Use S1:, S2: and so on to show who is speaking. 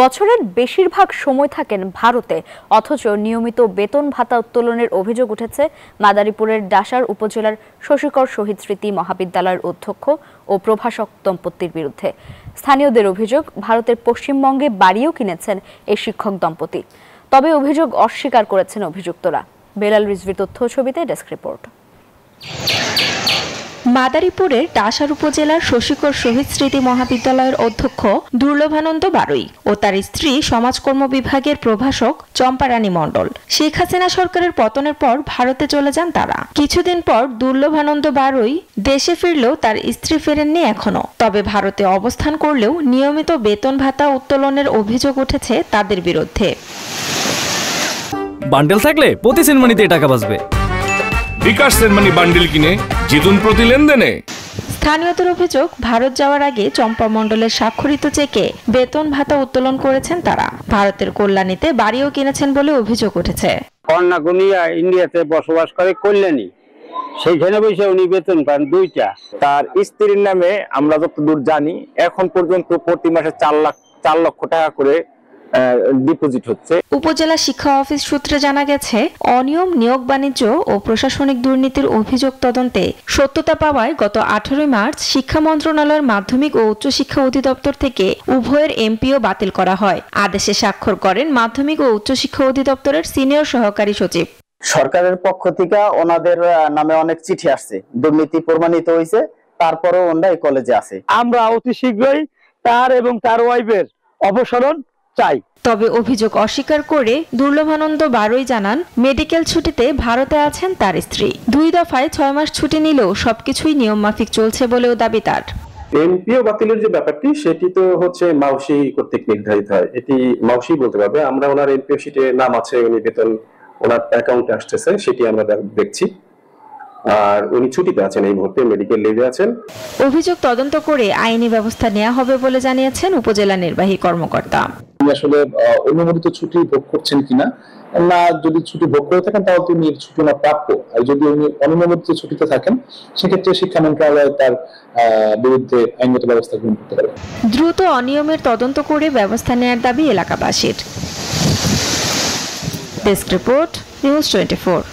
S1: বছরের বেশিরভাগ সময় থাকেন ভারতে, অথচ নিয়মিত বেতন ভাতা উত্তোলনের অভিযোগ উঠেছে মাদারীপুরের ডাসার উপজেলার শশীকর শহীদ স্মৃতি মহাবিদ্যালয়ের অধ্যক্ষ ও প্রভাষক দম্পতির বিরুদ্ধে। স্থানীয়দের অভিযোগ, ভারতের পশ্চিমবঙ্গে বাড়িও কিনেছেন এই শিক্ষক দম্পতি। তবে অভিযোগ অস্বীকার করেছেন অভিযুক্তরা। বেলাল রিজভির তথ্য ছবিতে ডেস্ক রিপোর্ট।
S2: মাদারীপুরের ডাসার উপজেলার শশীকর শহীদ স্মৃতি মহাবিদ্যালয়ের অধ্যক্ষ দুর্লভানন্দ বারুই ও তার স্ত্রী সমাজকর্ম বিভাগের প্রভাষক চম্পারানী মণ্ডল শেখ হাসিনা সরকারের পতনের পর ভারতে চলে যান তারা। কিছুদিন পর দুর্লভানন্দ বারুই দেশে ফিরলেও তার স্ত্রী ফেরেননি এখনো। তবে ভারতে অবস্থান করলেও নিয়মিত বেতন ভাতা উত্তোলনের অভিযোগ উঠেছে তাদের বিরুদ্ধে।
S3: বান্ডেল থাকলে প্রতি সেনমানিতে টাকা বাঁচবে।
S4: বিকাশ সেনমানি বান্ডেল কিনে জিতুন প্রতি লেনদেনে।
S2: স্থানীয়দের অভিযোগ, ভারত যাওয়ার আগে চম্পা মণ্ডলের স্বাক্ষরিত চেকে বেতন ভাতা উত্তোলন করেছেন তারা। ভারতের কল্যাণীতে বাড়িও কিনেছেন বলে অভিযোগ উঠেছে।
S5: কন্যাকুনিয়া ইন্ডিয়াতে বসবাস করে কল্যাণী, সেইখানে বসে উনি বেতন পান 2টা।
S6: তার স্ত্রীর নামে আমরা যতদূর জানি এখন পর্যন্ত প্রতি মাসে 4 লক্ষ টাকা করে ডিপোজিট হচ্ছে।
S2: উপজেলা শিক্ষা অফিস সূত্রে জানা গেছে, অনিয়ম, নিয়োগ বাণিজ্য ও প্রশাসনিক দুর্নীতির অভিযোগ তদন্তে সত্যতা পাওয়ায় গত 18 মার্চ শিক্ষা মন্ত্রণালয়ের মাধ্যমিক ও উচ্চশিক্ষা অধিদপ্তর থেকে উভয়ের এমপিও বাতিল করা হয়। আদেশে স্বাক্ষর করেন মাধ্যমিক ও উচ্চশিক্ষা অধিদপ্তরের সিনিয়র সহকারী সচিব।
S6: সরকারের পক্ষ থেকে ওনাদের নামে অনেক চিঠি আসছে, দুর্নীতি প্রমাণিত হয়েছে, তারপরেও ওনারা এই কলেজে আছে।
S5: আমরা অতি শীঘ্রই তার এবং তার ওয়াইফের অপসারণ চাই।
S2: তবে অভিযোগ অস্বীকার করে দুর্লভানন্দ বারুই জানান, মেডিকেল ছুটিতে ভারতে আছেন তার স্ত্রী। 2 দফায় 6 মাস ছুটি নিলেও সবকিছুই নিয়ম মাফিক চলছে বলেও দাবি তার।
S7: এমপিও বাতিলের যে ব্যাপারটি, সেটি তো হচ্ছে মাউসি কর্তৃক নির্ধারিত হয়, এটি মাউসি বলতে পারবে। আমরা ওনার এমপিও শিটে নাম আছে, উনি বেতন ওনার অ্যাকাউন্টে আসতেছে, সেটি আমরা দেখছি। আর উনি ছুটিতে আছেন, এই মুহূর্তে মেডিকেল লিভে আছেন।
S2: অভিযোগ তদন্ত করে আইনি ব্যবস্থা নেওয়া হবে বলে জানিয়েছেন উপজেলা নির্বাহী কর্মকর্তা।
S8: আসলে অনুমোদিত ছুটি ভোগ করছেন কিনা, না যদি ছুটি ভোগ করে থাকেন তাহলে তিনি ছুটি না প্রাপ্য, আর যদি উনি অনুমোদিত ছুটিতে থাকেন সেক্ষেত্রে শিক্ষা মন্ত্রণালয় তার বিরুদ্ধে আইনগত ব্যবস্থা গ্রহণ করতে পারে।
S2: দ্রুত অনিয়মের তদন্ত করে ব্যবস্থা নেওয়ার দাবি এলাকাবাসীর। Desk report, news 24।